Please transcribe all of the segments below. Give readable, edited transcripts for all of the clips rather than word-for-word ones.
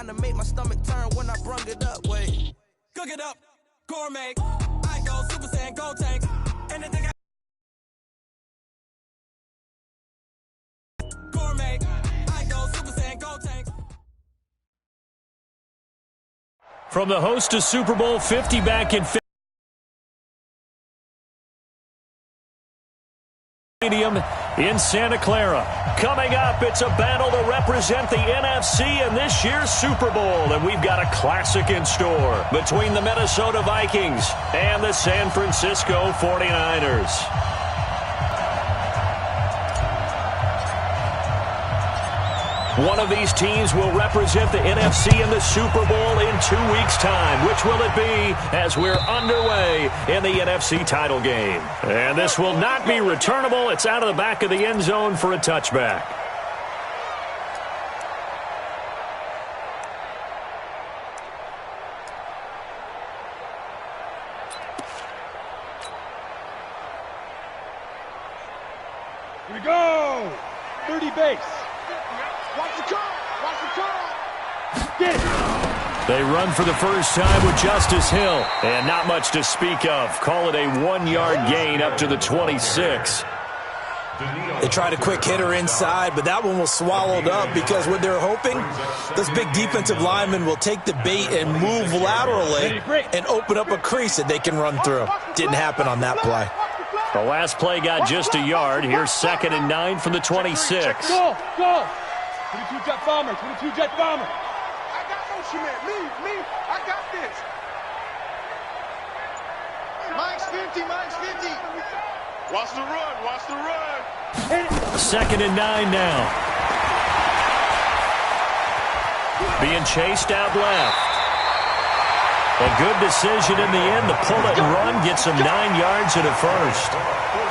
to make my stomach turn when I brung it up. Wait. Cook it up, gourmet. I go Super Saiyan, go tank. Anything gourmet. I go Super Saiyan, go tank. From the host to Super Bowl 50 back in Stadium in Santa Clara. Coming up, it's a battle to represent the NFC in this year's Super Bowl, and we've got a classic in store between the Minnesota Vikings and the San Francisco 49ers. One of these teams will represent the NFC in the Super Bowl in 2 weeks' time. Which will it be as we're underway in the NFC title game? And this will not be returnable. It's out of the back of the end zone for a touchback. Here we go! 30 base. Watch the call! Watch the call! Get it! They run for the first time with Justice Hill. And not much to speak of. Call it a 1-yard gain up to the 26. They tried a quick hitter inside, but that one was swallowed up because what they're hoping, those big defensive linemen will take the bait and move laterally and open up a crease that they can run through. Didn't happen on that play. The last play got just a yard. Here's 2nd and 9 from the 26. Go! 22 jet bomber, 22 jet bomber. I got motion man. Me, I got this. Mike's 50, Mike's 50. Watch the run. 2nd and 9 now. Being chased out left. A good decision in the end. The pull it and run gets him 9 yards and a first.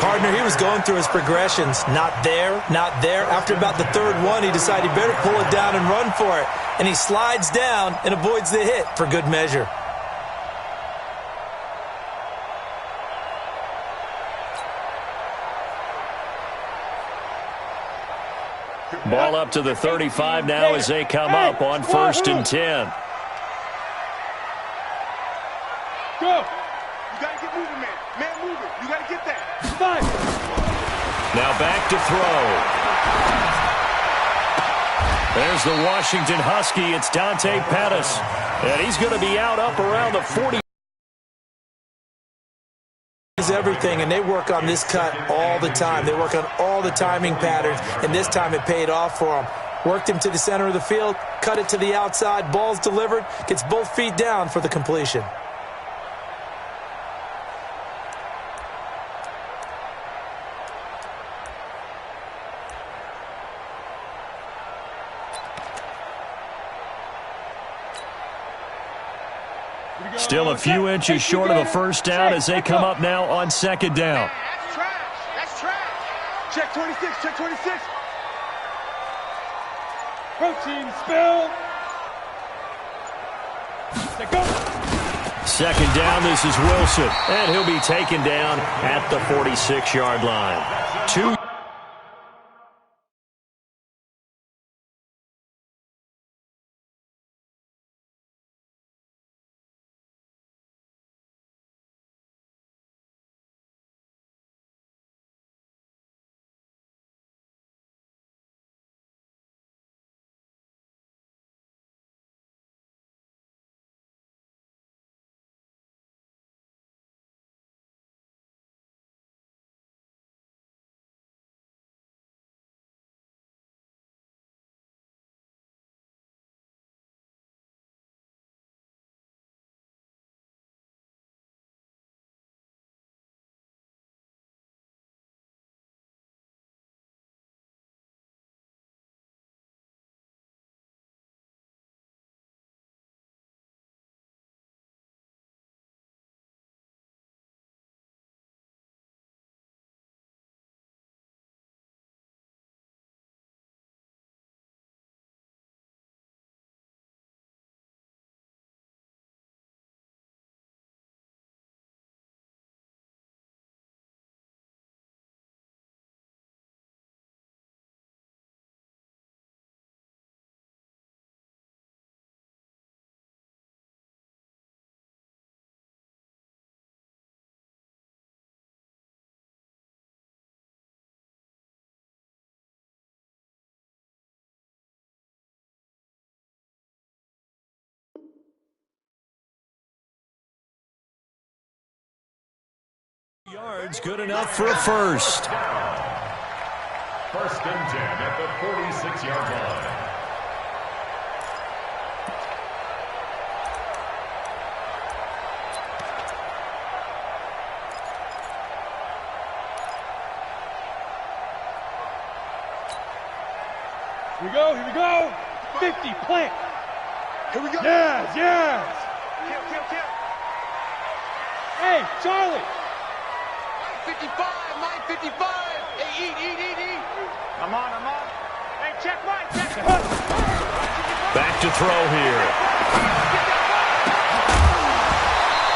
Partner, he was going through his progressions. Not there. After about the third one, he decided he better pull it down and run for it. And he slides down and avoids the hit for good measure. Ball up to the 35 now as they come up on 1st and 10. Go! You gotta get moving, man. Man moving. You gotta get that. Fine. Now back to throw. There's the Washington Husky. It's Dante Pettis. And he's going to be out up around the 40. Everything, and they work on this cut all the time. They work on all the timing patterns, and this time it paid off for them. Worked him to the center of the field, cut it to the outside, ball's delivered, gets both feet down for the completion. Still a few inches short of a first down as they come up now on 2nd down. That's trash. That's trash. Check 26. Check 26. Protein spill. Let's go. 2nd down, this is Wilson. And he'll be taken down at the 46-yard line. 2 Yards, good enough for a first. First and 10 at the 46-yard line. Here we go, here we go. 50, plant. Here we go. Yes, yes. Kill. Hey, Charlie. Mike 55, Mike 55. Hey, eat. I'm on. Hey, check Mike, check. Back to throw here.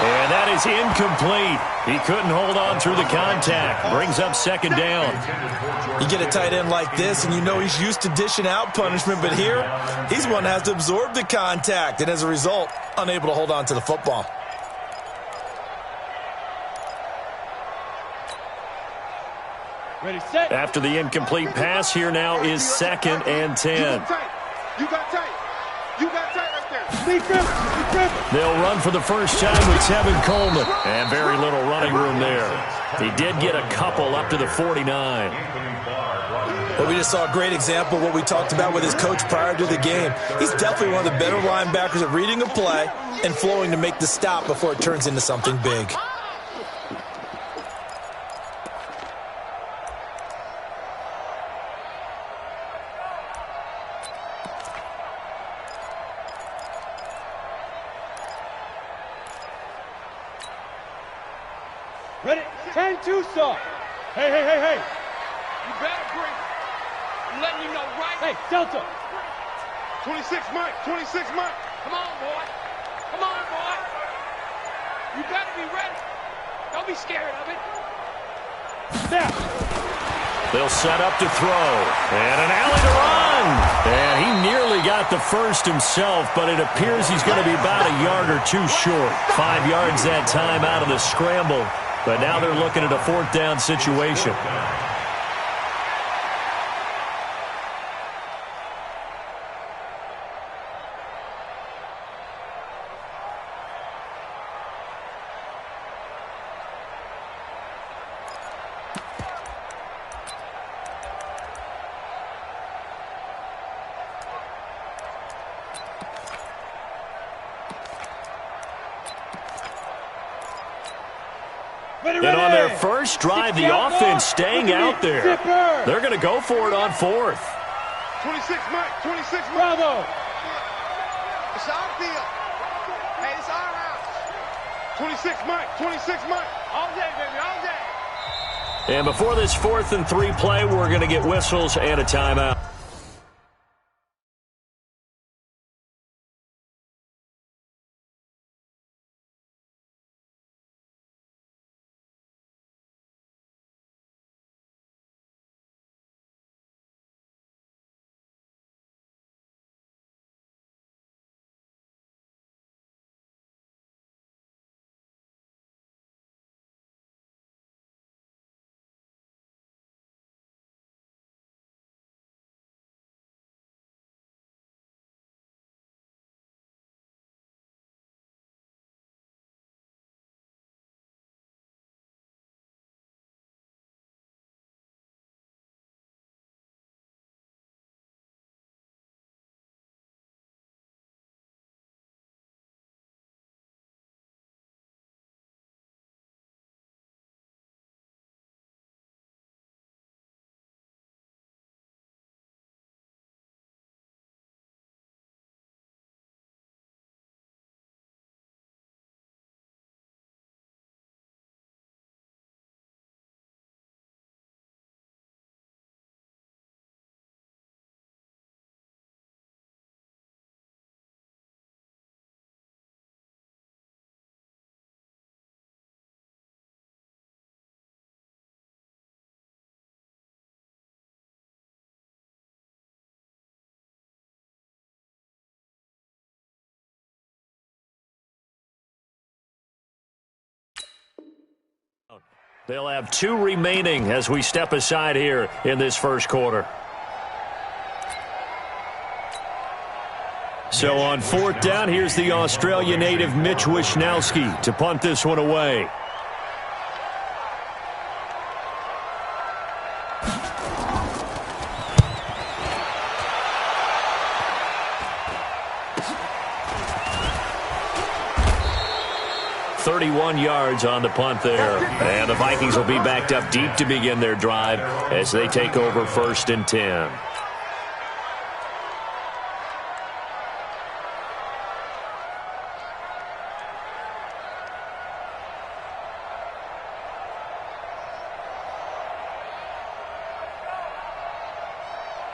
And that is incomplete. He couldn't hold on through the contact. Brings up second down. You get a tight end like this, and you know he's used to dishing out punishment, but here, he's one that has to absorb the contact, and as a result, unable to hold on to the football. Ready, set. After the incomplete pass, here now is second and 10. You got tight right there. Lee Griffin. They'll run for the first time with Tevin Coleman. And very little running room there. He did get a couple up to the 49. Well, we just saw a great example of what we talked about with his coach prior to the game. He's definitely one of the better linebackers at reading a play and flowing to make the stop before it turns into something big. Ready, 10-2 saw. Hey. You better bring it. I'm letting you know right. Hey, Delta. 26 Mike. Come on, boy. You better be ready. Don't be scared of it. Snap. They'll set up to throw. And an alley to run. And he nearly got the first himself, but it appears he's going to be about a yard or two short. 5 yards that time out of the scramble. But now they're looking at a fourth down situation. And on their first drive, the offense staying out there. They're going to go for it on fourth. 26 Mike. Bravo. It's our field. Hey, it's our house. 26 Mike. All day, baby, all day. And before this 4th and 3 play, we're going to get whistles and a timeout. They'll have 2 remaining as we step aside here in this first quarter. So on 4th down, here's the Australia native Mitch Wishnowsky to punt this one away. 31 yards on the punt there. And the Vikings will be backed up deep to begin their drive as they take over 1st and 10.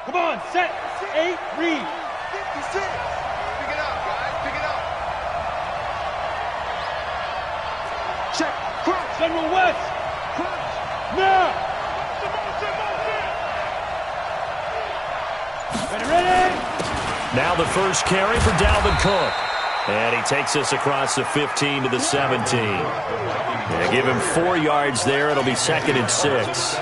Come on, set, 8, read. 56. Pick it up, guys. Pick it up. Check. Crunch. General West. Crunch. Now. Ready? Now the first carry for Dalvin Cook. And he takes us across the 15 to the 17. They give him 4 yards there. It'll be 2nd and 6.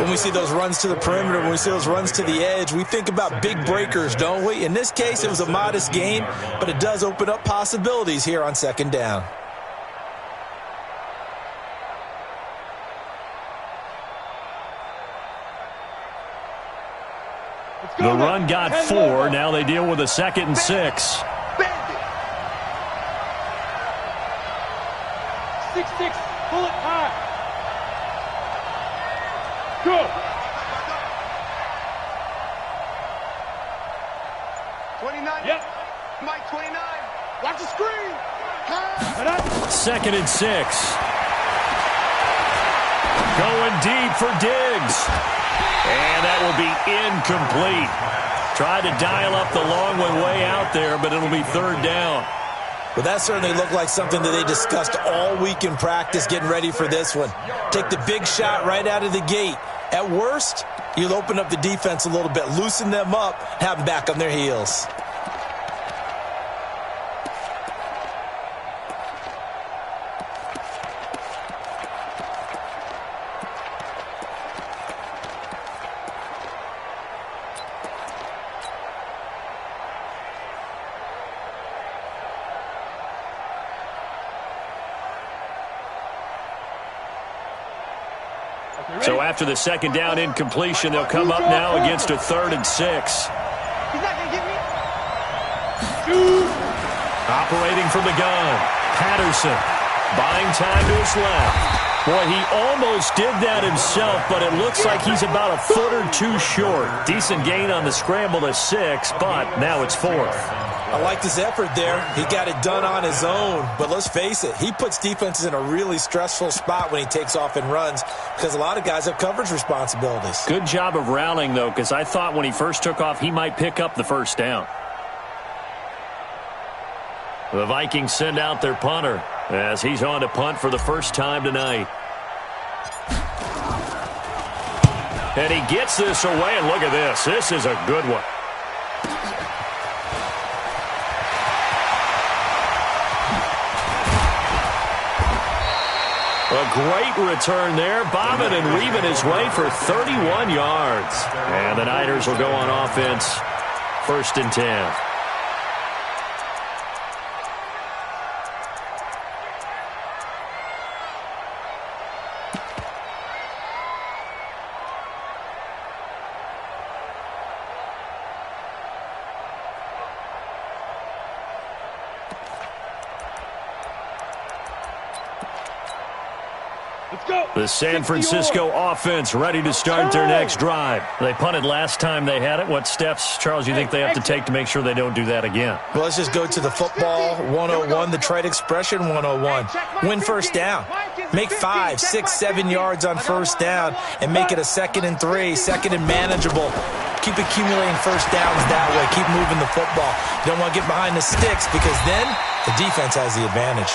When we see those runs to the perimeter, when we see those runs to the edge, we think about big breakers, don't we? In this case, it was a modest gain, but it does open up possibilities here on 2nd down. The run got 4. Now they deal with a 2nd and 6. 6-6, pull it high. Go. 29. Yep. Mike, 29. Watch the screen. 2nd and 6. Going deep for Diggs. And that will be incomplete. Tried to dial up the long one way out there, but it'll be 3rd down. Well, that certainly looked like something that they discussed all week in practice, getting ready for this one. Take the big shot right out of the gate. At worst, you'll open up the defense a little bit, loosen them up, have them back on their heels. So after the 2nd down incompletion, they'll come up now against a 3rd and 6. He's not going to get me. Operating from the gun, Patterson buying time to his left. Boy, he almost did that himself, but it looks like he's about a foot or two short. Decent gain on the scramble to 6, but now it's 4th. I liked his effort there. He got it done on his own. But let's face it, he puts defenses in a really stressful spot when he takes off and runs because a lot of guys have coverage responsibilities. Good job of rallying, though, because I thought when he first took off, he might pick up the 1st down. The Vikings send out their punter as he's on to punt for the first time tonight. And he gets this away, and look at this. This is a good one. A great return there, bobbing and weaving his way for 31 yards. And the Niners will go on offense, 1st and 10. The San Francisco offense ready to start their next drive. They punted last time they had it. What steps, Charles, you think they have to take to make sure they don't do that again? Well, let's just go to the football 101, the trade expression 101. Win 1st down. Make 5, 6, 7 yards on 1st down and make it a 2nd and 3, 2nd and manageable. Keep accumulating 1st downs that way. Keep moving the football. You don't want to get behind the sticks because then the defense has the advantage.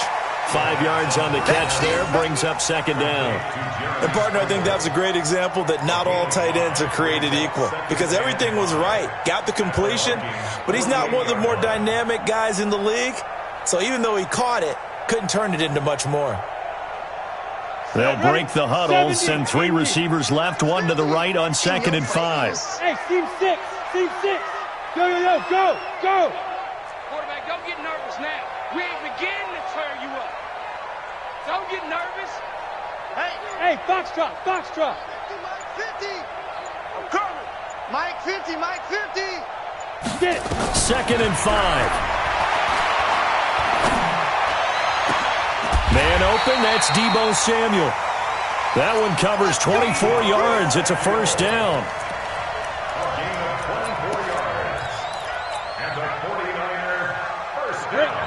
5 yards on the catch there, brings up 2nd down. And, partner, I think that was a great example that not all tight ends are created equal because everything was right. Got the completion, but he's not one of the more dynamic guys in the league. So even though he caught it, couldn't turn it into much more. They'll break the huddle, send 3 receivers left, 1 to the right on 2nd and 5. Hey, team 6, team 6. Go, go, go, go, go. Quarterback, don't get nervous now. We ain't beginning to tear you up. Don't get nervous. Hey, Foxtrot, Foxtrot. 50. I'm coming. Mike 50, Mike 50. Get it. 2nd and 5. Man open, that's Deebo Samuel. That one covers 24 yards. It's a first down. A gain of 24 yards. And the 49er first down.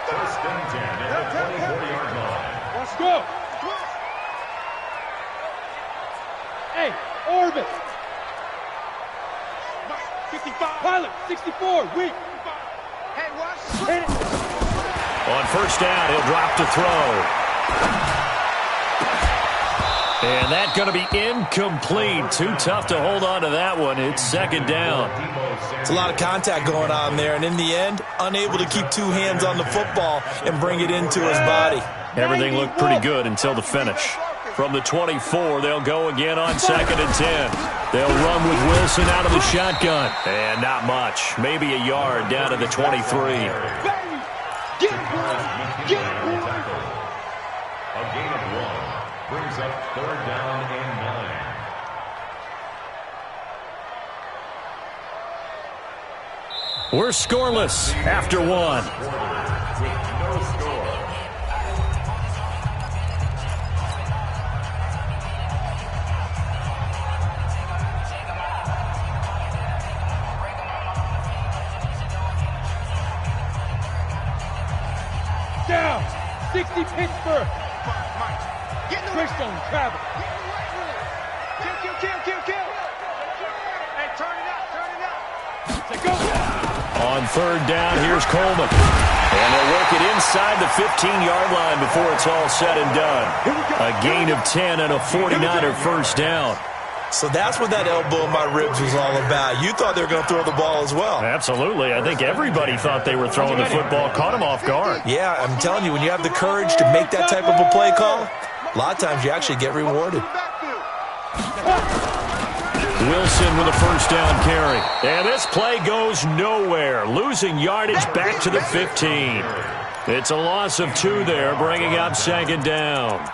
First and 10 at the 24-yard line. Let's go. Hey, Orbit. 55. Pilot, 64. Weak. Hey, watch. Hit it. On first down, he'll drop to throw. And that's going to be incomplete. Too tough to hold on to that one. It's second down. It's a lot of contact going on there, and in the end, unable to keep two hands on the football and bring it into his body. Everything looked pretty good until the finish. From the 24, they'll go again on second and 10. They'll run with Wilson out of the shotgun. And not much. Maybe a yard down to the 23. Get it. A gain of 1 brings up third down and 9. We're scoreless after one. With no score. Down. 60 Pittsburgh. Christian travel. Kill. Hey, turn it out. Say go. On third down, here's Coleman. And they'll work it inside the 15-yard line before it's all said and done. A gain of 10 and a 49er first down. So that's what that elbow in my ribs was all about. You thought they were going to throw the ball as well. Absolutely. I think everybody thought they were throwing the football, caught him off guard. Yeah, I'm telling you, when you have the courage to make that type of a play call, a lot of times you actually get rewarded. Wilson with a first down carry. And this play goes nowhere. Losing yardage back to the 15. It's a loss of 2 there, bringing up second down.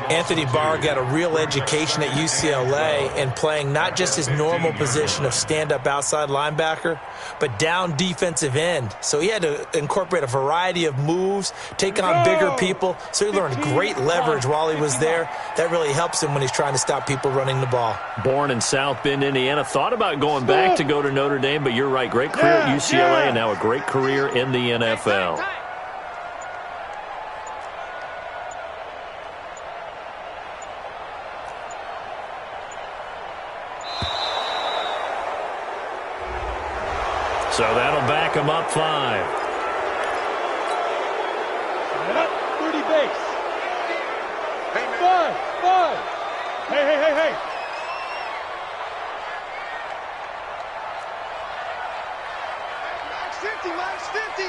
Anthony Barr got a real education at UCLA and playing not just his normal position of stand-up outside linebacker, but down defensive end. So he had to incorporate a variety of moves, take on bigger people. So he learned great leverage while he was there. That really helps him when he's trying to stop people running the ball. Born in South Bend, Indiana. Thought about going back to go to Notre Dame, but you're right. Great career at UCLA and now a great career in the NFL. So that'll back him up 5. 30 base. 5. Hey. Max 50.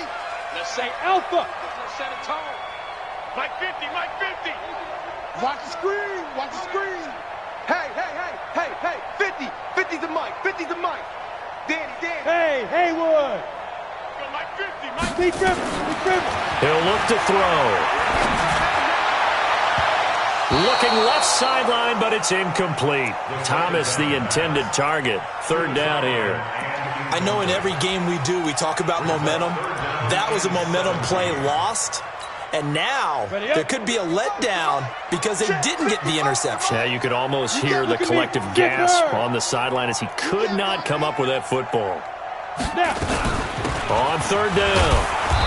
Let's say alpha. Let's set a tone. Mike 50. Watch the screen. Hey. 50. 50's the Mike. Danny. Hey, Haywood. Go Mike 50. Lee Griffin. He'll look to throw. Looking left sideline, but it's incomplete. Thomas, the intended target. Third down here. I know in every game we do, we talk about momentum. That was a momentum play lost. And now there could be a letdown because they didn't get the interception. Yeah, you could almost hear the collective gasp on the sideline as he could not come up with that football. On third down,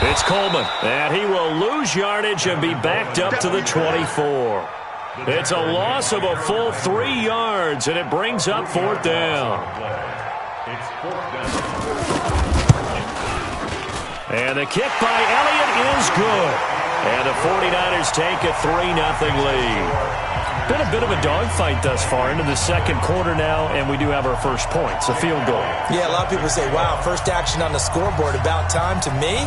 it's Coleman, and he will lose yardage and be backed up to the 24. It's a loss of a full 3 yards, and it brings up fourth down. It's fourth down. And the kick by Elliott is good. And the 49ers take a 3-0 lead. Been a bit of a dogfight thus far into the second quarter now, and we do have our first points, a field goal. Yeah, a lot of people say, wow, first action on the scoreboard, about time. To me,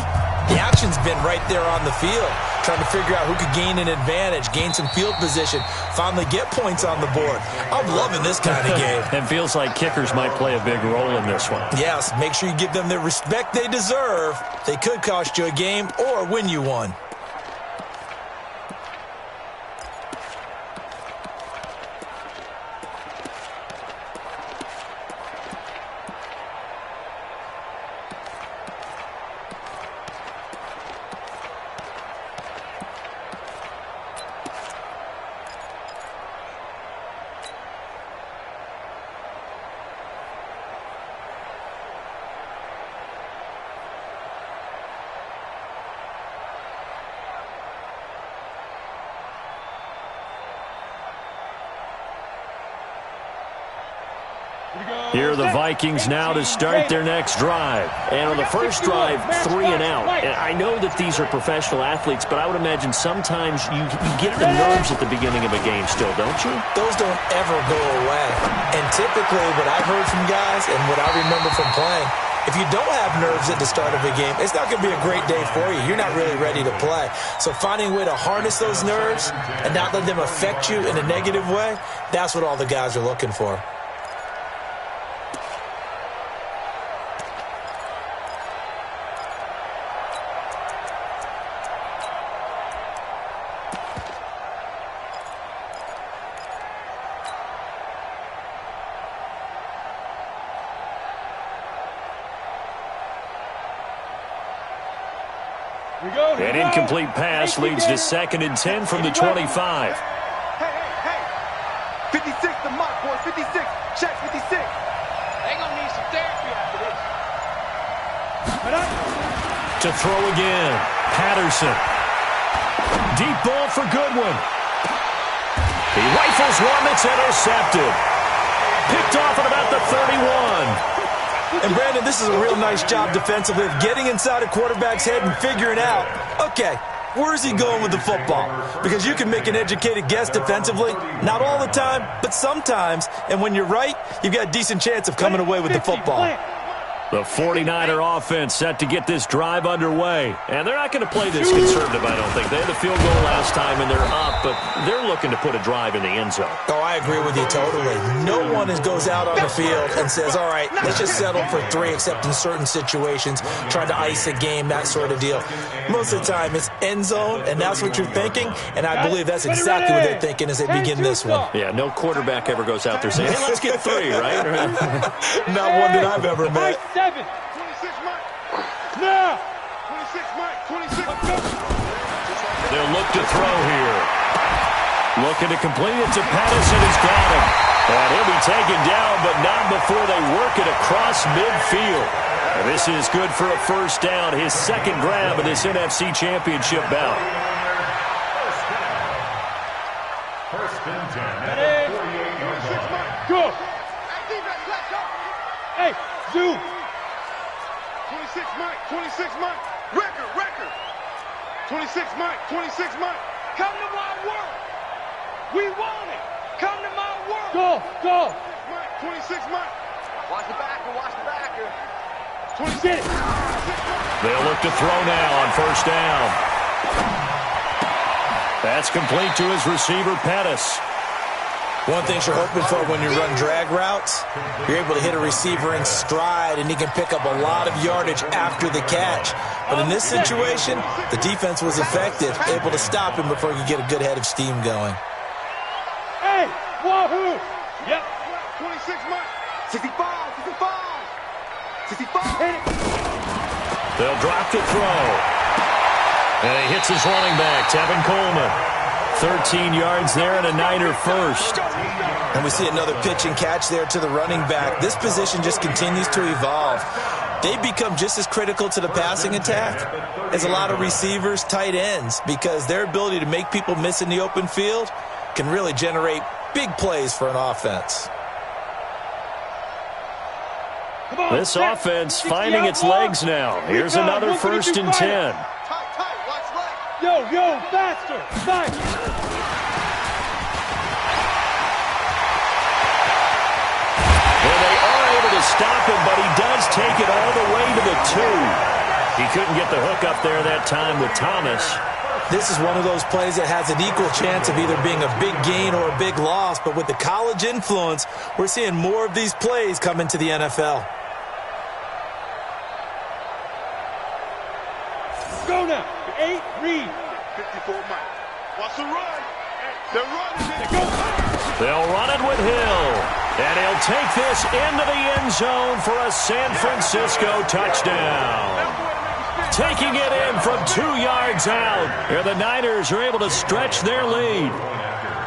the action's been right there on the field, trying to figure out who could gain an advantage, gain some field position, finally get points on the board. I'm loving this kind of game. It feels like kickers might play a big role in this one. Yes, make sure you give them the respect they deserve. They could cost you a game or win you one. Here are the Vikings now to start their next drive. And on the first drive, 3 and out. And I know that these are professional athletes, but I would imagine sometimes you get the nerves at the beginning of a game still, don't you? Those don't ever go away. And typically what I've heard from guys and what I remember from playing, if you don't have nerves at the start of a game, it's not going to be a great day for you. You're not really ready to play. So finding a way to harness those nerves and not let them affect you in a negative way, that's what all the guys are looking for. An incomplete pass leads to 2nd and 10 from the 25. Hey. 56 the mark, boy. 56. Check 56. They gonna need some therapy after this. To throw again. Patterson. Deep ball for Goodwin. He rifles one that's intercepted. Picked off at about the 31. And, Brandon, this is a real nice job defensively of getting inside a quarterback's head and figuring out, okay, where is he going with the football? Because you can make an educated guess defensively, not all the time, but sometimes. And when you're right, you've got a decent chance of coming away with the football. The 49er offense set to get this drive underway. And they're not going to play this conservative, I don't think. They had the field goal last time, and they're up, but they're looking to put a drive in the end zone. Oh, I agree with you totally. No one goes out on the field and says, all right, let's just settle for 3, except in certain situations, trying to ice a game, that sort of deal. Most of the time, it's end zone, and that's what you're thinking, and I believe that's exactly what they're thinking as they begin this one. Yeah, no quarterback ever goes out there saying, hey, let's get 3, right? Not one that I've ever met. 26 Mike. Now. 26 Mike. 26. They'll look to throw here. Looking to complete it to Patterson. He's got him. And he'll be taken down, but not before they work it across midfield. And this is good for a first down. His 2nd grab of this NFC Championship bout. First and 10 at the 48-yard line. Go. Hey, zoom. 26 Mike. 26 Mike. Record. 26 Mike. 26 Mike. Come to my world. We want it. Come to my world. Go. 26 Mike. Watch the backer. 26. They'll look to throw now on first down. That's complete to his receiver, Pettis. One thing you're hoping for when you run drag routes, you're able to hit a receiver in stride, and he can pick up a lot of yardage after the catch. But in this situation, the defense was effective, able to stop him before he could get a good head of steam going. Hey, wahoo! Yep. 26 Mike. 65. They'll drop to throw. And he hits his running back, Tevin Coleman. 13 yards there and a Niner first. And we see another pitch and catch there to the running back. This position just continues to evolve. They become just as critical to the passing attack as a lot of receivers, tight ends, because their ability to make people miss in the open field can really generate big plays for an offense. This offense finding its legs now. Here's another first and 10. Yo, faster. Nice. Well, they are able to stop him, but he does take it all the way to the 2. He couldn't get the hook up there that time with Thomas. This is one of those plays that has an equal chance of either being a big gain or a big loss, but with the college influence, we're seeing more of these plays come into the NFL. Go now. 8, read. 54 Mike. Watch the run. They're running it. They'll run it with Hill. And he'll take this into the end zone for a San Francisco touchdown. Taking it in from 2 yards out. Here the Niners are able to stretch their lead.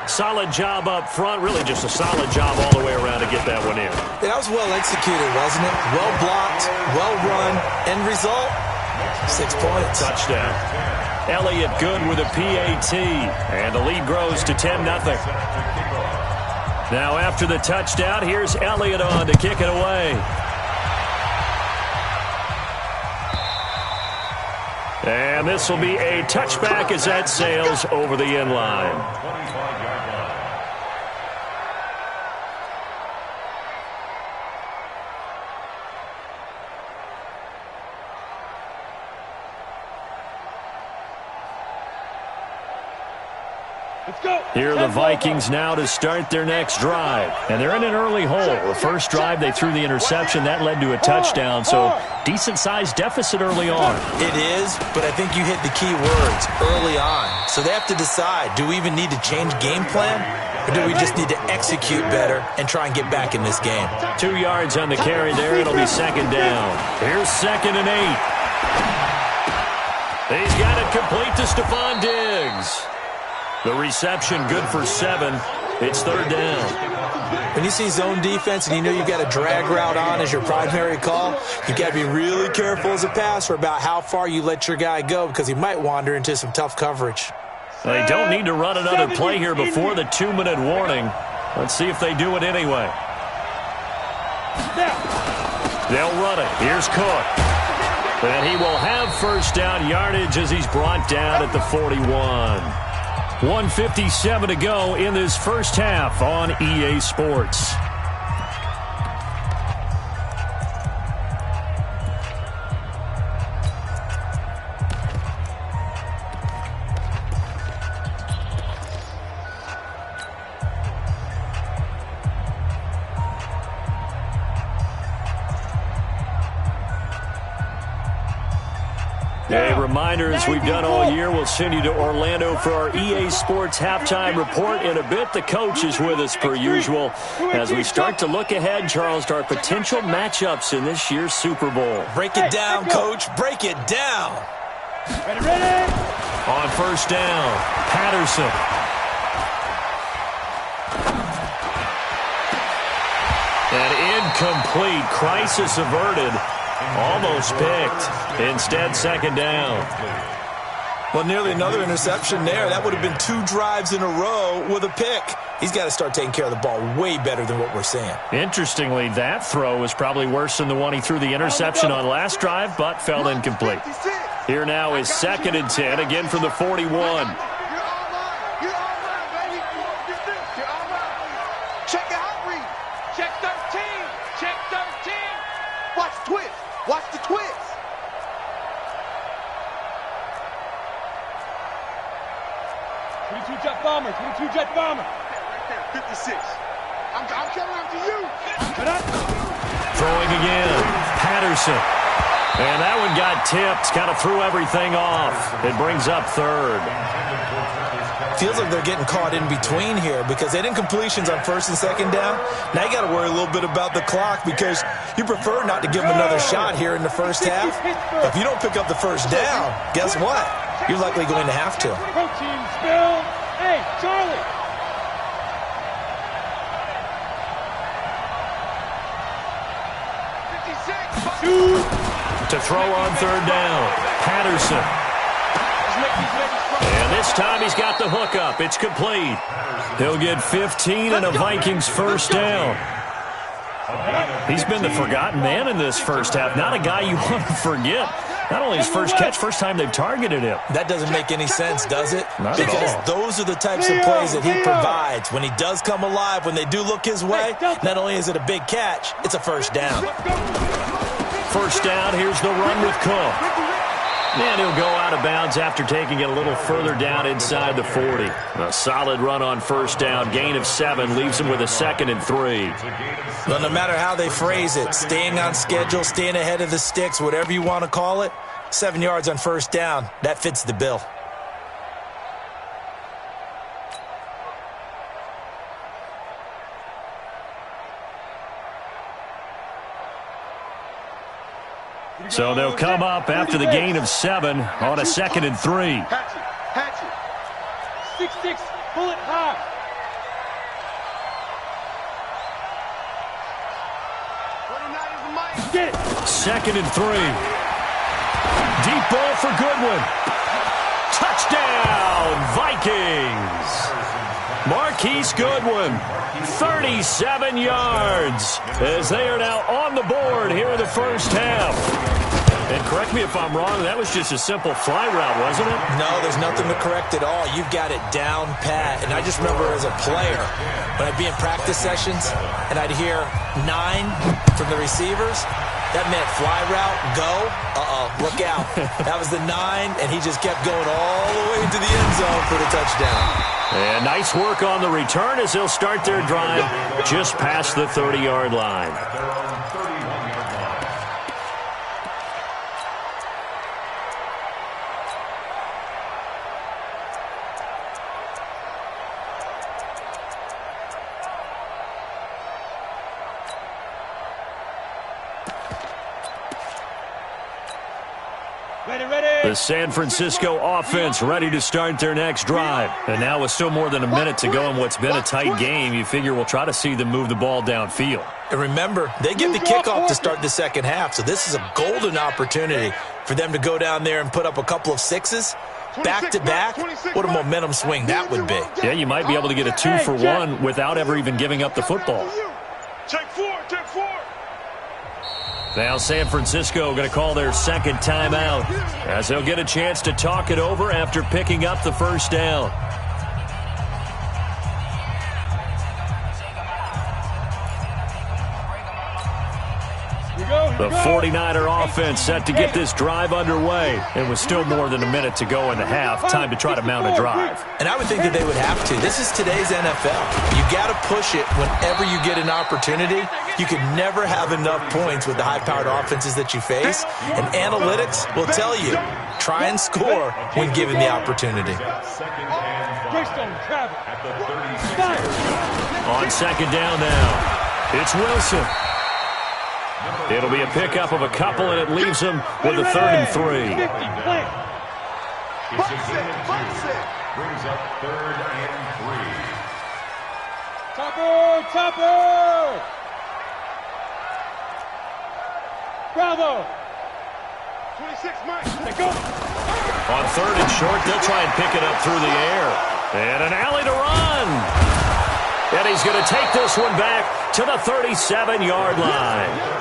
Solid job up front. Really just a solid job all the way around to get that one in. That was well executed, wasn't it? Well blocked, well run. End result, 6 points. Touchdown. Elliott good with a PAT. And the lead grows to 10-0. Now after the touchdown, here's Elliott on to kick it away. And this will be a touchback as that sails over the end line. 25-yard line. Here are the Vikings now to start their next drive. And they're in an early hole. The first drive, they threw the interception. That led to a touchdown, so decent-sized deficit early on. It is, but I think you hit the key words, early on. So they have to decide, do we even need to change game plan? Or do we just need to execute better and try and get back in this game? 2 yards on the carry there. It'll be second down. Here's 2nd and 8. He's got it complete to Stephon Diggs. The reception good for 7. It's 3rd down. When you see zone defense and you know you've got a drag route on as your primary call, you've got to be really careful as a passer about how far you let your guy go because he might wander into some tough coverage. They don't need to run another play here before the 2-minute warning. Let's see if they do it anyway. They'll run it. Here's Cook. And he will have first down yardage as he's brought down at the 41. 1:57 to go in this first half on EA Sports. A reminder, as we've done all year, we'll send you to Orlando for our EA Sports halftime report in a bit. The coach is with us per usual as we start to look ahead, Charles, to our potential matchups in this year's Super Bowl. Break it down, Coach. Break it down. Ready? On first down, Patterson. An incomplete, crisis averted. Almost picked. Instead, second down. Well, nearly another interception there. That would have been 2 drives in a row with a pick. He's got to start taking care of the ball way better than what we're seeing. Interestingly, that throw was probably worse than the one he threw the interception on last drive, but fell incomplete. Here now is 2nd and 10, again from the 41. Check the hot read. Check 13. Check 13. Watch the twist. Watch the twist. 22 jet bomber. 22 jet bomber. Right there. 56. I'm coming after you. Throwing again. Patterson. And that one got tipped. Kind of threw everything off. It brings up 3rd. Feels like they're getting caught in between here because they didn't completions on 1st and 2nd down. Now you got to worry a little bit about the clock because you prefer not to give them another shot here in the first half. If you don't pick up the first down, guess what? You're likely going to have to. Protein spill. Hey, Charlie. To throw on 3rd down. Patterson. And this time he's got the hook up. It's complete. He'll get 15 and a Vikings first down. He's been the forgotten man in this first half. Not a guy you want to forget. Not only his first catch, first time they've targeted him. That doesn't make any sense, does it? Not because at all. those are the types of plays that he provides. When he does come alive, when they do look his way, not only is it a big catch, it's a first down. First down, here's the run with Cook. And he'll go out of bounds after taking it a little further down inside the 40. A solid run on first down. Gain of 7 leaves him with a 2nd and 3. Well, no matter how they phrase it, staying on schedule, staying ahead of the sticks, whatever you want to call it, 7 yards on first down, that fits the bill. So they'll come up after the gain of 7 on a 2nd and 3. Hatchet. 6-6. Bullet high. Get it. 2nd and 3. Deep ball for Goodwin. Touchdown, Vikings. Marquise Goodwin. 37 yards as they are now on the board here in the first half. And correct me if I'm wrong, that was just a simple fly route, wasn't it? No, there's nothing to correct at all. You've got it down pat. And I just remember as a player, when I'd be in practice sessions and I'd hear 9 from the receivers, that meant fly route, go, look out. That was the 9, and he just kept going all the way into the end zone for the touchdown. And nice work on the return as they'll start their drive just past the 30-yard line. The San Francisco offense ready to start their next drive. And now with still more than a minute to go in what's been a tight game, you figure we'll try to see them move the ball downfield. And remember, they get the kickoff to start the second half, so this is a golden opportunity for them to go down there and put up a couple of 6s. Back-to-back, what a momentum swing that would be. Yeah, you might be able to get a 2-for-1 without ever even giving up the football. Take 4, take 4. Now San Francisco going to call their second timeout as they'll get a chance to talk it over after picking up the first down. The 49er offense set to get this drive underway. And with still more than a minute to go in the half, time to try to mount a drive. And I would think that they would have to. This is today's NFL. You got to push it whenever you get an opportunity. You can never have enough points with the high-powered offenses that you face. And analytics will tell you, try and score when given the opportunity. On second down now, it's Wilson. It'll be a pickup of a couple, and it leaves him with a 3rd and 3. It's a gain of 2. Brings up 3rd and 3. Topper! Bravo! 26, Mike. Go! On 3rd and short, they'll try and pick it up through the air. And an alley to run. And he's going to take this one back to the 37-yard line.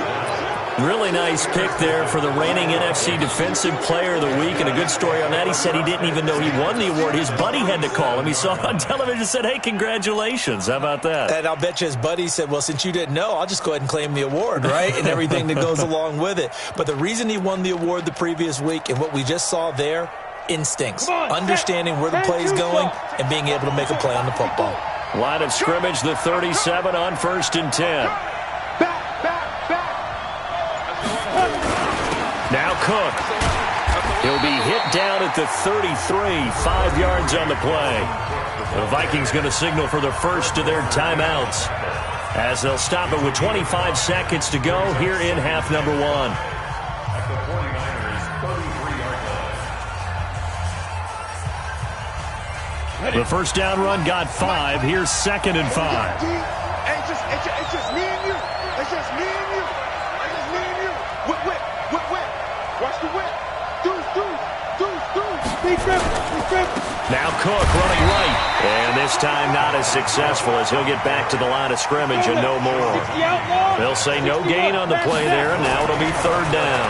Really nice pick there for the reigning NFC Defensive Player of the Week. And a good story on that. He said he didn't even know he won the award. His buddy had to call him. He saw it on television and said, hey, congratulations. How about that? And I'll bet you his buddy said, well, since you didn't know, I'll just go ahead and claim the award, right? And everything that goes along with it. But the reason he won the award the previous week and what we just saw there, instincts. Understanding where the play is going and being able to make a play on the football. Line of scrimmage, the 37 on 1st and 10. Now Cook. He'll be hit down at the 33, 5 yards on the play. The Vikings going to signal for the first of their timeouts as they'll stop it with 25 seconds to go here in half number 1. At the 49ers, 33-yard line. The first down run got 5. Here's 2nd and 5. Hey, it's just me and you. It's just me and you. It's just me and you. Whip. Watch the whip. Deuce. Big trip. Now Cook running right. And this time not as successful as he'll get back to the line of scrimmage and no more. They'll say no gain on the play there, and now it'll be 3rd down.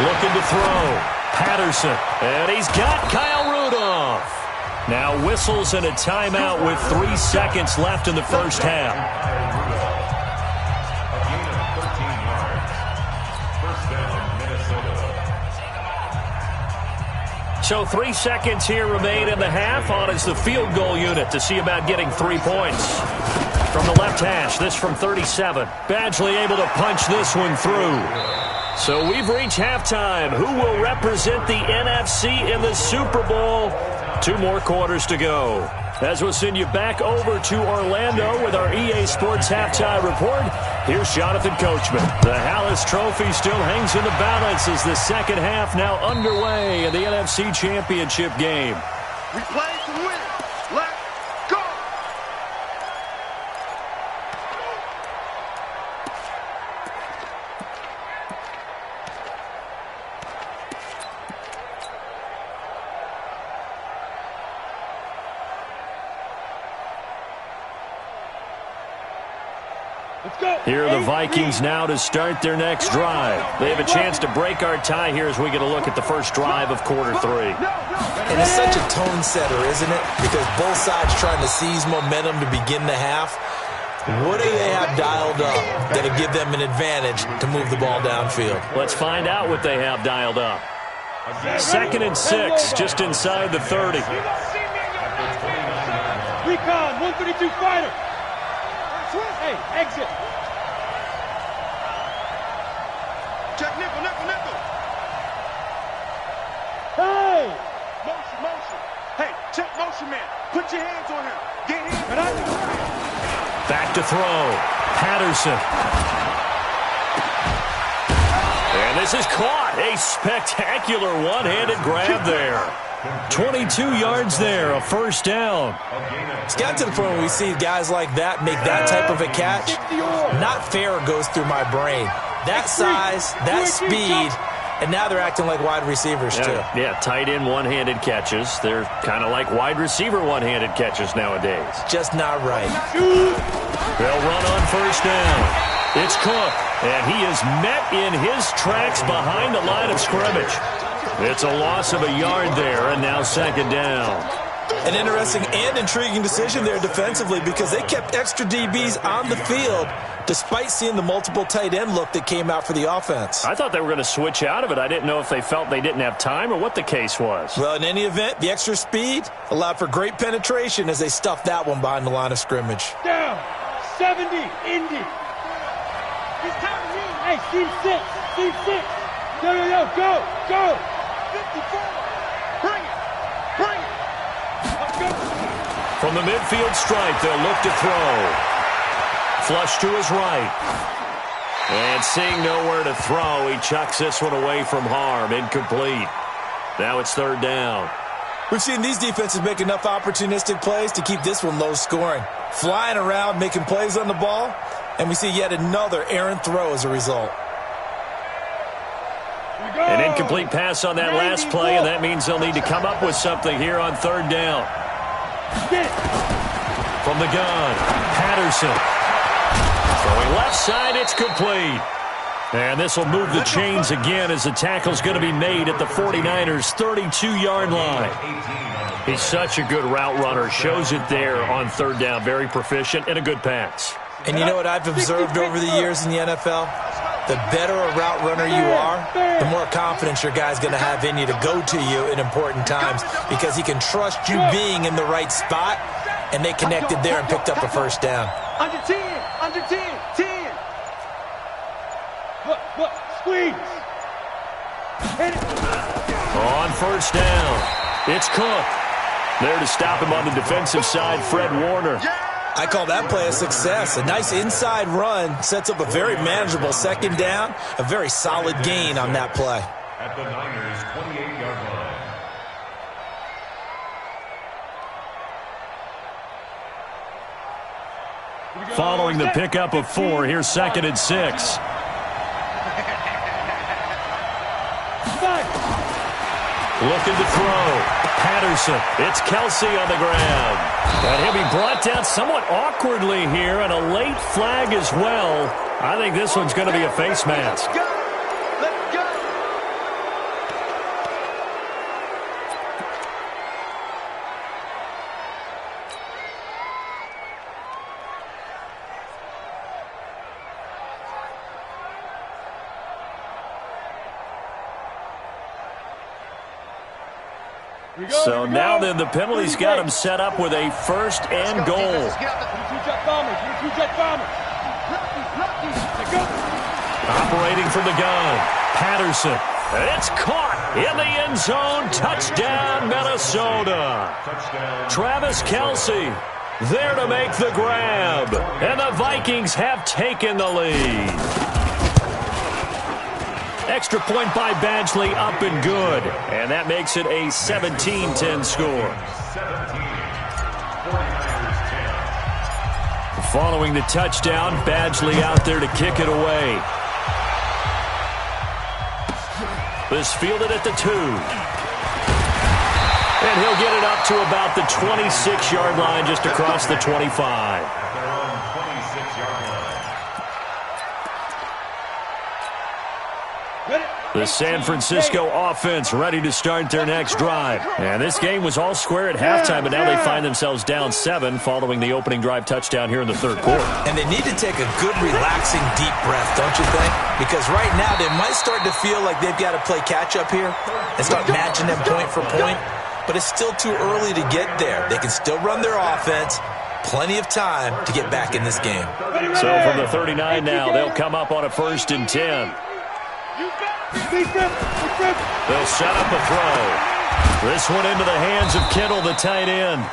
Looking to throw. Patterson. And he's got Kyle Rudolph. Now whistles and a timeout with 3 seconds left in the first half. A gain of 13 yards. First down, Minnesota. So 3 seconds here remain in the half. On is the field goal unit to see about getting 3 points. From the left hash, this from 37. Badgley able to punch this one through. So we've reached halftime. Who will represent the NFC in the Super Bowl? 2 more quarters to go. As we'll send you back over to Orlando with our EA Sports Halftime Report, here's Jonathan Coachman. The Hallis Trophy still hangs in the balance as the second half now underway in the NFC Championship game. We play to win. Let's go. Here are the Vikings now to start their next drive. They have a chance to break our tie here as we get a look at the first drive of quarter 3. And it's such a tone setter, isn't it? Because both sides trying to seize momentum to begin the half. What do they have dialed up that'll give them an advantage to move the ball downfield? Let's find out what they have dialed up. 2nd and 6, just inside the 30. Recon, 132 fighter. Hey, exit. Check nickel, nickel, nickel. Hey! Motion, motion. Hey, check motion man. Put your hands on him. Get him. Back to throw. Patterson. And this is caught. A spectacular one-handed grab there. 22 yards there, a first down. It's got to the point where we see guys like that make that type of a catch. Not fair goes through my brain. That size, that speed, and now they're acting like wide receivers too. Yeah, tight end one-handed catches. They're kind of like wide receiver one-handed catches nowadays. Just not right. They'll run on first down. It's Cook, and he is met in his tracks behind the line of scrimmage. It's a loss of a yard there, and now 2nd down. An interesting and intriguing decision there defensively because they kept extra DBs on the field despite seeing the multiple tight end look that came out for the offense. I thought they were going to switch out of it. I didn't know if they felt they didn't have time or what the case was. Well, in any event, the extra speed allowed for great penetration as they stuffed that one behind the line of scrimmage. Down. 70. Indy. Hey, team 6. Team 6. Yo, go. 54. Bring it. From the midfield stripe, they'll look to throw. Flush to his right. And seeing nowhere to throw, he chucks this one away from harm. Incomplete. Now it's 3rd down. We've seen these defenses make enough opportunistic plays to keep this one low scoring. Flying around, making plays on the ball, and we see yet another errant throw as a result. An incomplete pass on that last play, and that means they'll need to come up with something here on 3rd down. From the gun, Patterson. Throwing left side, it's complete. And this will move the chains again as the tackle's going to be made at the 49ers' 32-yard line. He's such a good route runner. Shows it there on 3rd down. Very proficient and a good pass. And you know what I've observed over the years in the NFL? The better a route runner you are, the more confidence your guy's going to have in you to go to you in important times because he can trust you being in the right spot, and they connected there and picked up a first down. Under 10. Look, squeeze. On first down, it's Cook. There to stop him on the defensive side, Fred Warner. I call that play a success. A nice inside run sets up a very manageable 2nd down, a very solid gain on that play. At the Niners' 28-yard line. Following the pickup of 4, here's 2nd and 6. Looking to throw. Patterson. It's Kelsey on the ground. And he'll be brought down somewhat awkwardly here, and a late flag as well. I think this one's going to be a face mask. Let's go. So now then, the penalty's got him set up with a 1st and goal. Operating from the gun, Patterson. It's caught in the end zone. Touchdown, Minnesota. Travis Kelce there to make the grab. And the Vikings have taken the lead. Extra point by Badgley, up and good. And that makes it a 17-10 score. Following the touchdown, Badgley out there to kick it away. This fielded at the 2. And he'll get it up to about the 26-yard line, just across the 25. The San Francisco offense ready to start their next drive. And this game was all square at halftime, but now they find themselves down 7 following the opening drive touchdown here in the third quarter. And they need to take a good, relaxing, deep breath, don't you think? Because right now they might start to feel like they've got to play catch-up here and start matching them point for point. But it's still too early to get there. They can still run their offense. Plenty of time to get back in this game. So from the 39 now, they'll come up on a 1st and 10. They'll set up a throw. This one into the hands of Kittle, the tight end.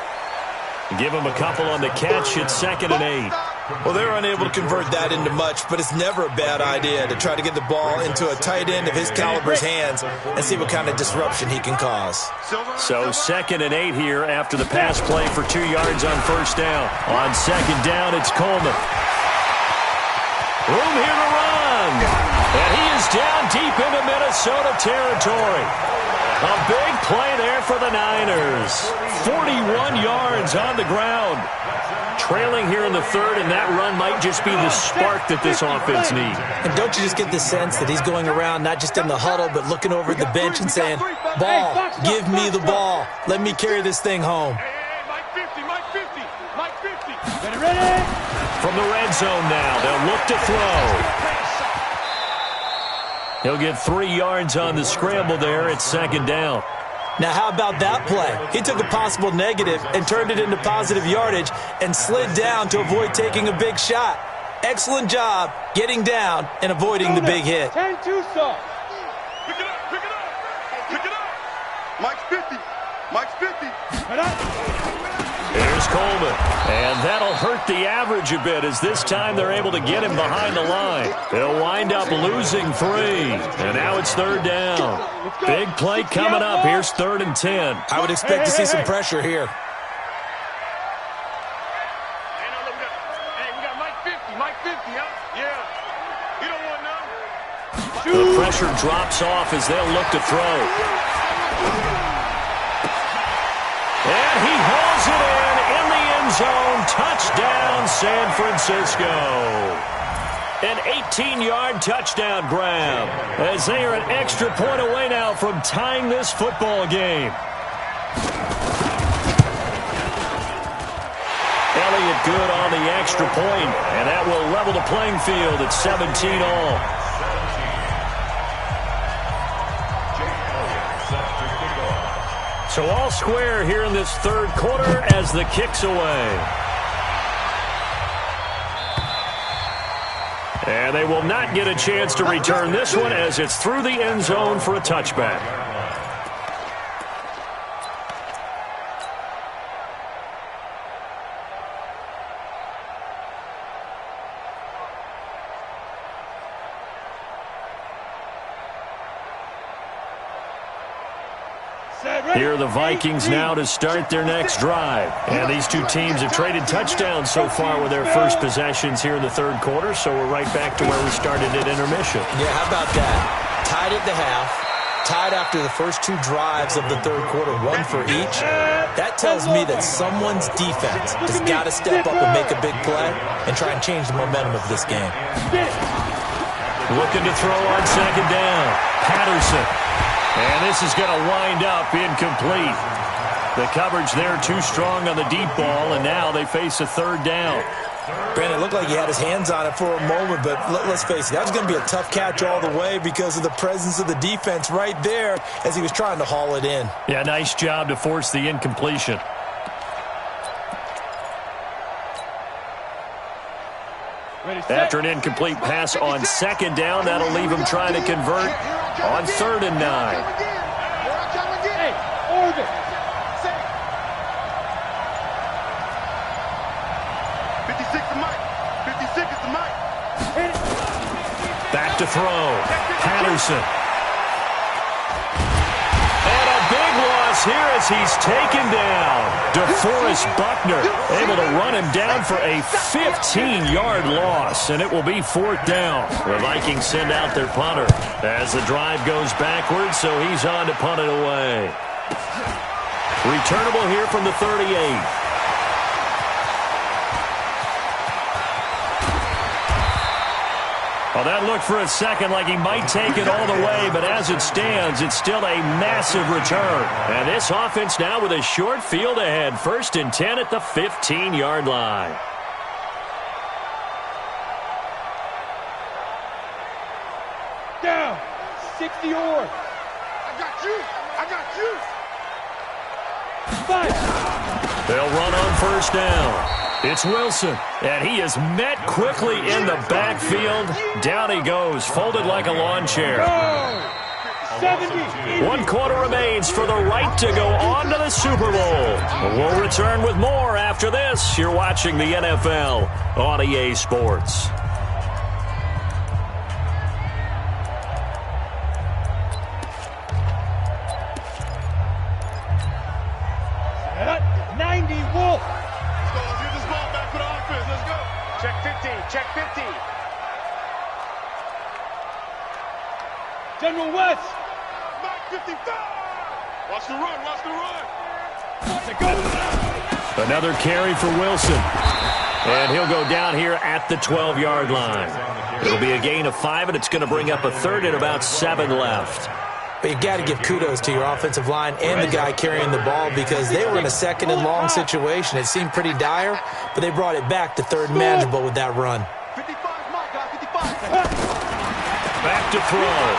Give him a couple on the catch. It's 2nd and 8. Well, they're unable to convert that into much, but it's never a bad idea to try to get the ball into a tight end of his caliber's hands and see what kind of disruption he can cause. So 2nd and 8 here after the pass play for 2 yards on 1st down. On 2nd down, it's Coleman. Room here to run. And he is down deep into Minnesota territory. A big play there for the Niners. 41 yards on the ground. Trailing here in the 3rd, and that run might just be the spark that this offense needs. And don't you just get the sense that he's going around not just in the huddle, but looking over at the bench and saying, ball, give me the ball. Let me carry this thing home. Mike 50, Mike 50, Mike 50. Ready? From the red zone now, they'll look to throw. He'll get 3 yards on the scramble there at 2nd down. Now, how about that play? He took a possible negative and turned it into positive yardage and slid down to avoid taking a big shot. Excellent job getting down and avoiding the big hit. 10-2 soft. Pick it up, pick it up, pick it up. Mike's 50, Mike's 50. Here's Coleman, and that'll hurt the average a bit as this time they're able to get him behind the line. They'll wind up losing 3, and now it's 3rd down. Big play coming up. Here's 3rd and 10. I would expect to see some pressure here. Hey, we got Mike 50, Mike 50, huh? Yeah. You don't want none. The pressure drops off as they'll look to throw. And he hauls it in the end zone. Touchdown, San Francisco. An 18-yard touchdown grab as they are an extra point away now from tying this football game. Elliott good on the extra point, and that will level the playing field at 17 all. So all square here in this 3rd quarter as the kick's away. And they will not get a chance to return this one as it's through the end zone for a touchback. Here are the Vikings now to start their next drive. And these two teams have traded touchdowns so far with their first possessions here in the 3rd quarter, so we're right back to where we started at intermission. Yeah, how about that? Tied at the half, tied after the first 2 drives of the 3rd quarter, 1 for each. That tells me that someone's defense has got to step up and make a big play and try and change the momentum of this game. Looking to throw on 2nd down. Patterson. And this is going to wind up incomplete. The coverage there too strong on the deep ball, and now they face a 3rd down. Brandon, it looked like he had his hands on it for a moment, but let's face it, that was going to be a tough catch all the way because of the presence of the defense right there as he was trying to haul it in. Yeah, nice job to force the incompletion. After an incomplete pass on 2nd down, that'll leave him trying to convert on 3rd and 9. Hey, Orbit. 56 to Mike. 56 is to Mike. Back to throw. Patterson. And a big loss here as he's taken down. DeForest Buckner able to run him down for a 15-yard loss, and it will be 4th down. The Vikings send out their punter as the drive goes backwards, so he's on to punt it away. Returnable here from the 38. Well, that looked for a second like he might take it all the way, but as it stands, it's still a massive return. And this offense now with a short field ahead. 1st and 10 at the 15-yard line. Down. 60 yards. I got you. I got you. 5. They'll run on 1st down. It's Wilson, and he is met quickly in the backfield. Down he goes, folded like a lawn chair. Go. 70. 1 quarter remains for the right to go on to the Super Bowl. We'll return with more after this. You're watching the NFL on EA Sports. At 90, Wolf. Let's get this ball back for the offense. Let's go. Check 15. Check 15. General West. Mike 55. Watch the run. Watch the run. Another carry for Wilson. And he'll go down here at the 12-yard line. It'll be a gain of 5, and it's going to bring up a 3rd and about 7 left. But you got to give kudos to your offensive line and the guy carrying the ball because they were in a 2nd and long situation. It seemed pretty dire, but they brought it back to 3rd and manageable with that run. 55, Mike, 55. Back to throw.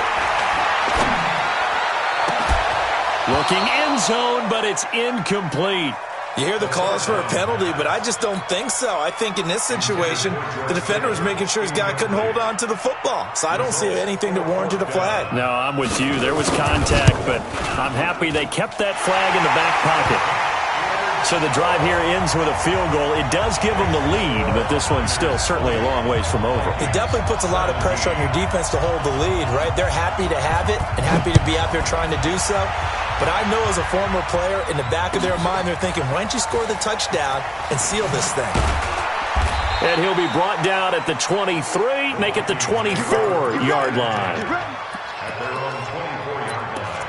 Looking end zone, but it's incomplete. You hear the calls for a penalty, but I just don't think so. I think in this situation, the defender was making sure his guy couldn't hold on to the football. So I don't see anything that warranted a flag. No, I'm with you. There was contact, but I'm happy they kept that flag in the back pocket. So the drive here ends with a field goal. It does give them the lead, but this one's still certainly a long ways from over. It definitely puts a lot of pressure on your defense to hold the lead, right? They're happy to have it and happy to be out there trying to do so. But I know as a former player, in the back of their mind, they're thinking, why don't you score the touchdown and seal this thing? And he'll be brought down at the 23, make it the 24-yard line. At their own 24-yard line.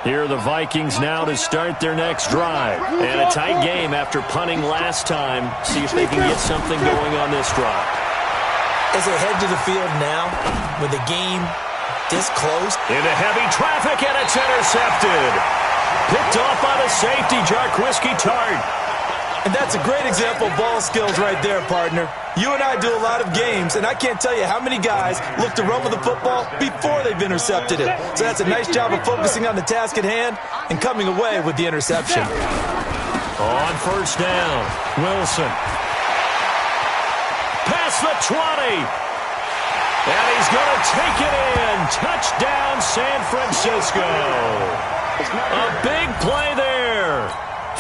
Here are the Vikings now to start their next drive. And a tight game after punting last time. See if they can get something going on this drive. As they head to the field now, with the game this close. Into heavy traffic, and it's intercepted. Picked off by the safety, Jarquiski Tart. And that's a great example of ball skills right there, partner. You and I do a lot of games, and I can't tell you how many guys look to run with the football before they've intercepted it. So that's a nice job of focusing on the task at hand and coming away with the interception. On 1st down, Wilson. Past the 20. And he's going to take it in. Touchdown, San Francisco. A big play there.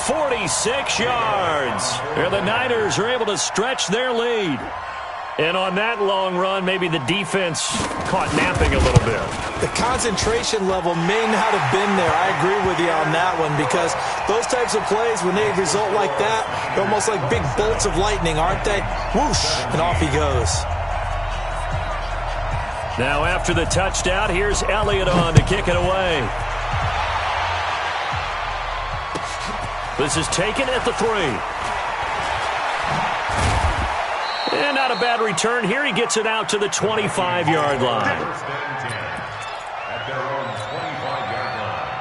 46 yards. And the Niners are able to stretch their lead. And on that long run, maybe the defense caught napping a little bit. The concentration level may not have been there. I agree with you on that one because those types of plays, when they result like that, they're almost like big bolts of lightning, aren't they? Whoosh, and off he goes. Now after the touchdown, here's Elliott on to kick it away. This is taken at the 3. And not a bad return here. He gets it out to the 25-yard line. 1st and 10 at their own 25-yard line.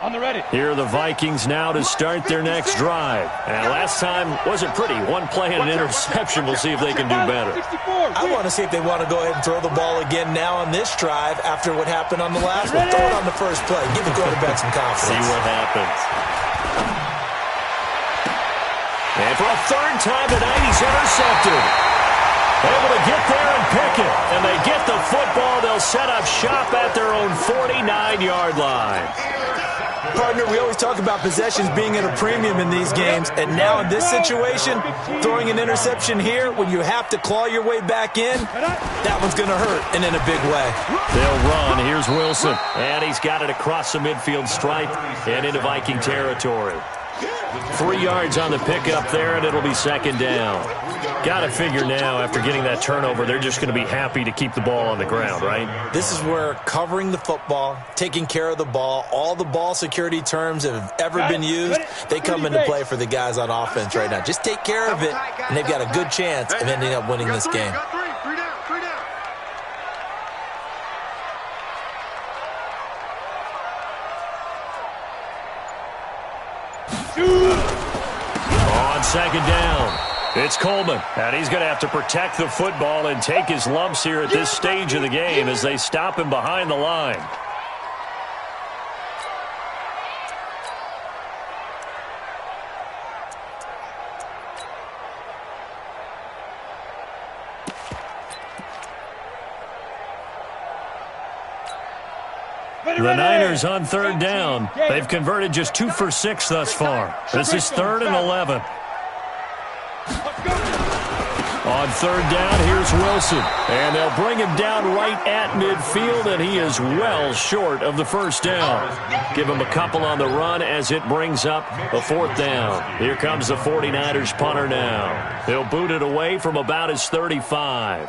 On the ready. Here are the Vikings now to start their next drive. And last time wasn't pretty. One play and an interception. We'll see if they can do better. I want to see if they want to go ahead and throw the ball again now on this drive after what happened on the last one. Throw it on the first play. Give the quarterback some confidence. See what happens. And for a 3rd time tonight, he's intercepted. Able to get there and pick it. And they get the football. They'll set up shop at their own 49-yard line. Partner, we always talk about possessions being at a premium in these games, and now in this situation, throwing an interception here when you have to claw your way back in, that one's going to hurt, and in a big way. They'll run. Here's Here's Wilson, and he's got it across the midfield stripe and into Viking territory. 3 yards on the pickup there, and it'll be second down. Got to figure now, after getting that turnover, they're just going to be happy to keep the ball on the ground, right? This is where covering the football, taking care of the ball, all the ball security terms that have ever been used, they come into play for the guys on offense right now. Just take care of it, and they've got a good chance of ending up winning this game. On second down, it's Coleman, and he's going to have to protect the football and take his lumps here at this stage of the game as they stop him behind the line. The Niners on third down. They've converted just 2 for 6 thus far. This is 3rd and 11. On third down, here's Wilson. And they'll bring him down right at midfield, and he is well short of the first down. Give him a couple on the run as it brings up a 4th down. Here comes the 49ers punter now. He'll boot it away from about his 35.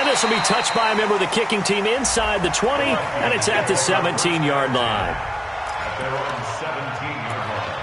This will be touched by a member of the kicking team inside the 20, and it's at the 17-yard line. At their own 17-yard line.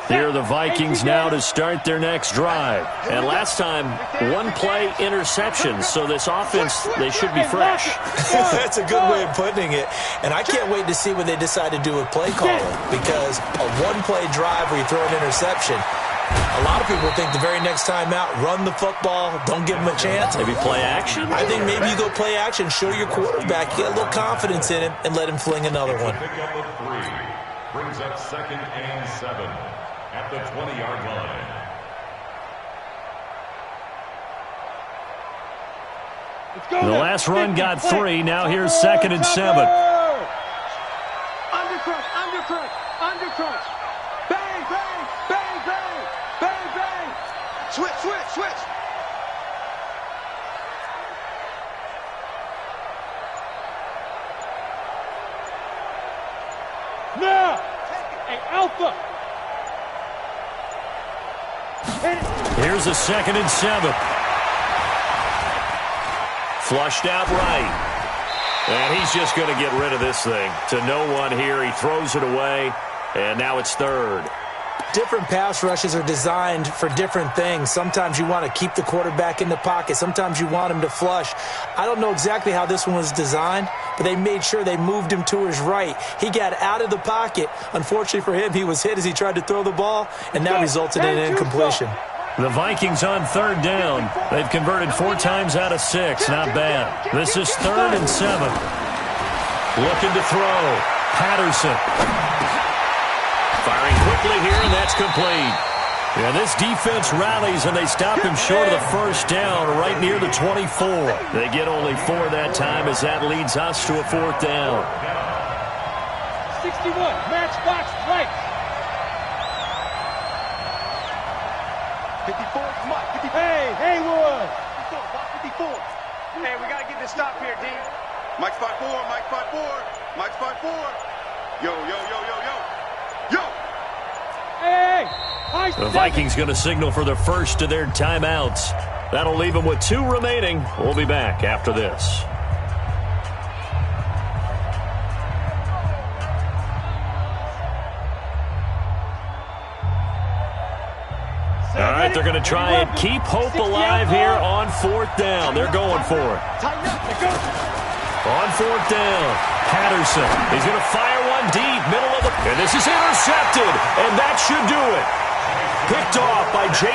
Here are the Vikings now to start their next drive. And last time, 1-play interception. So this offense, they should be fresh. That's a good way of putting it. And I can't wait to see what they decide to do with play calling. Because a 1-play drive where you throw an interception, a lot of people think the very next time out, run the football, don't give them a chance. Maybe play action? I think maybe you go play action, show your quarterback, get a little confidence in him, and let him fling another one. Pickup of 3 brings up 2nd and 7 at the 20-yard line. The last run got 3. Now here's 2nd and 7. Undercrunch, undercrunch, undercrunch. Bang, bang, bang, bang, bang, bang. Switch, switch, switch. Now, hey, Alpha. Here's a 2nd and 7. Flushed out right. And he's just going to get rid of this thing. To no one here. He throws it away. And now it's 3rd. Different pass rushes are designed for different things. Sometimes you want to keep the quarterback in the pocket. Sometimes you want him to flush. I don't know exactly how this one was designed, but they made sure they moved him to his right. He got out of the pocket. Unfortunately for him, he was hit as he tried to throw the ball, and that resulted in an incompletion. The Vikings on 3rd down. They've converted 4 times out of 6. Not bad. This is 3rd and 7. Looking to throw. Patterson. Firing quickly here, and that's complete. Yeah, this defense rallies, and they stop him short of the first down right near the 24. They get only 4 that time as that leads us to a 4th down. 61, matchbox right. 54, come on, 54. Hey, Haywood. 54. Hey, we got to get this stop here, D. Mike spot 4, Mike spot 4, Mike spot 4. Yo, yo, yo, yo, yo. Yo! Hey! The Vikings going to signal for the first of their timeouts. That'll leave them with 2 remaining. We'll be back after this. All right, they're going to try and keep hope alive here on 4th down. They're going for it. On 4th down, Patterson. He's going to fire one deep, middle of the... And this is intercepted, and that should do it. Picked off by J.